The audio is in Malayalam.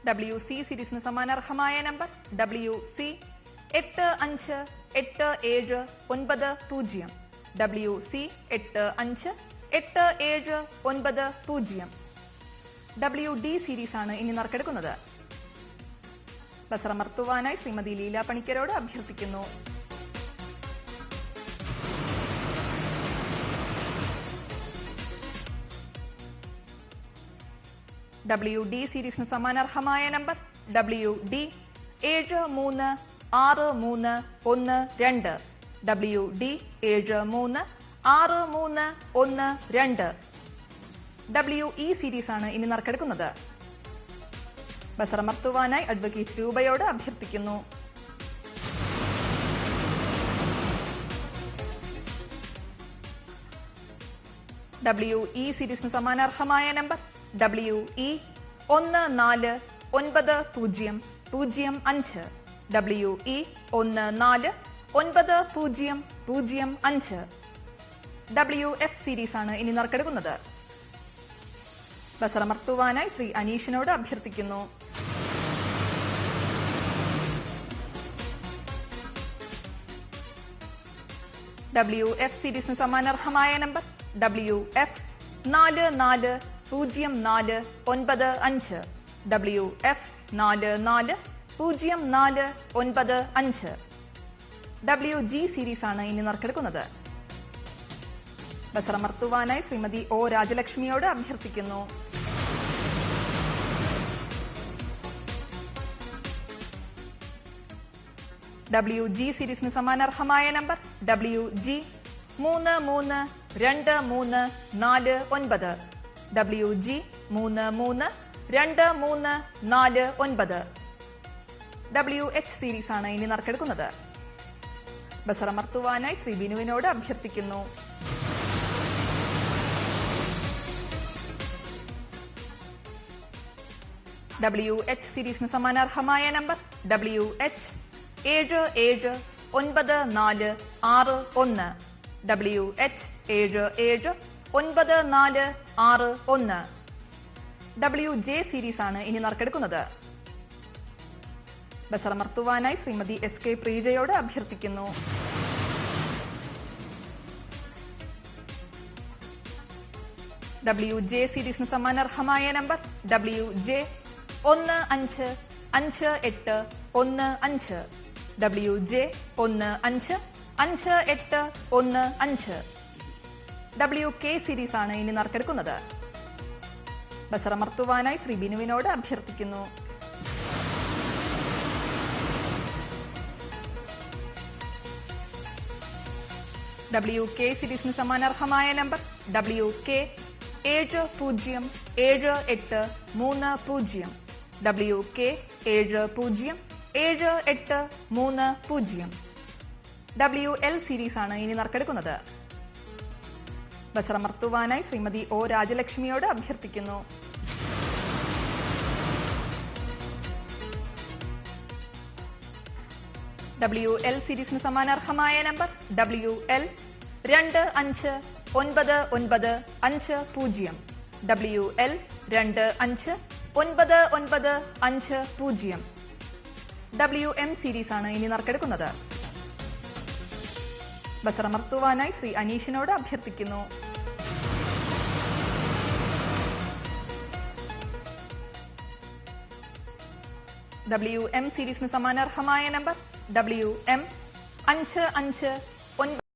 WC സീരീസിന് സമാനാർഹമായ നമ്പർ WC 858790. WC 858790. WD സീരീസാണ് ഇനി നറുക്കെടുക്കുന്നത്. ബസറമർത്തുവാനായി ശ്രീമതി ലീല പണിക്കരോട് അഭ്യർത്ഥിക്കുന്നു. WD സീരീസിന് സമാനാർഹമായ നമ്പർ WD 736312. WD 736312. WE സീരീസാണ് ഇനി നറുക്കെടുക്കുന്നത്. ബസറമർത്തുവാനായി അഡ്വക്കേറ്റ് രൂപയോട് അഭ്യർത്ഥിക്കുന്നു. WE സീരീസിന് സമാനാർഹമായ നമ്പർ WE 149005. WE 149005. WF സീരീസാണ് ഇനി നറുക്കെടുക്കുന്നത്. ബസറമർത്തുവാനായി ശ്രീ അനീഷിനോട് അഭ്യർത്ഥിക്കുന്നു. WF സീരീസിന് സമാനാർഹമായ നമ്പർ WF 440495. WF 440495. WG സീരീസാണ് ഇനി നറുക്കെടുക്കുന്നത്. ബസറമർത്തുവാനായി ശ്രീമതി O രാജലക്ഷ്മിയോട് അഭ്യർത്ഥിക്കുന്നു. WG സീരീസിന് സമാനാർഹമായ നമ്പർ WG 332349. WG 332349. WH സീരീസാണ് ഇനി നറുക്കെടുക്കുന്നത്. ബസറമർത്തുവാനായി ശ്രീ ബിനുവിനോട് അഭ്യർത്ഥിക്കുന്നു. WH സീരീസിന് സമാനാർഹമായ നമ്പർ WH 779461. WH 779461. WJ സീരീസാണ് ഇനി നറുക്കെടുക്കുന്നത്. ബസറമർത്തുവാനായി ശ്രീമതി SK പ്രീജയോട് അഭ്യർത്ഥിക്കുന്നു. WJ സീരീസിന് സമാനാർഹമായ നമ്പർ WJ 155815. WJ 155815. WK സീരീസാണ് ഇനി നറുക്കെടുക്കുന്നത്. ബസറമർത്തുവാനായി ശ്രീ ബിനുവിനോട് അഭ്യർത്ഥിക്കുന്നു. WK സീരീസിന് സമാനാർഹമായ നമ്പർ WK 707830. WK 707830. WL സീരീസാണ് ഇനി നറുക്കെടുക്കുന്നത്. ബസറമർത്തുവാനായി ശ്രീമതി O രാജലക്ഷ്മിയോട് അഭ്യർത്ഥിക്കുന്നു. WL സീരീസിന് സമാനാർഹമായ നമ്പർ WL 259950. WL 259950. WM സീരീസാണ് ഇനി നറുക്കെടുക്കുന്നത്. ബസറമർത്തുവാനായി ശ്രീ അനീഷിനോട് അഭ്യർത്ഥിക്കുന്നു. WM സീരീസിന് സമാനാർഹമായ നമ്പർ WM 55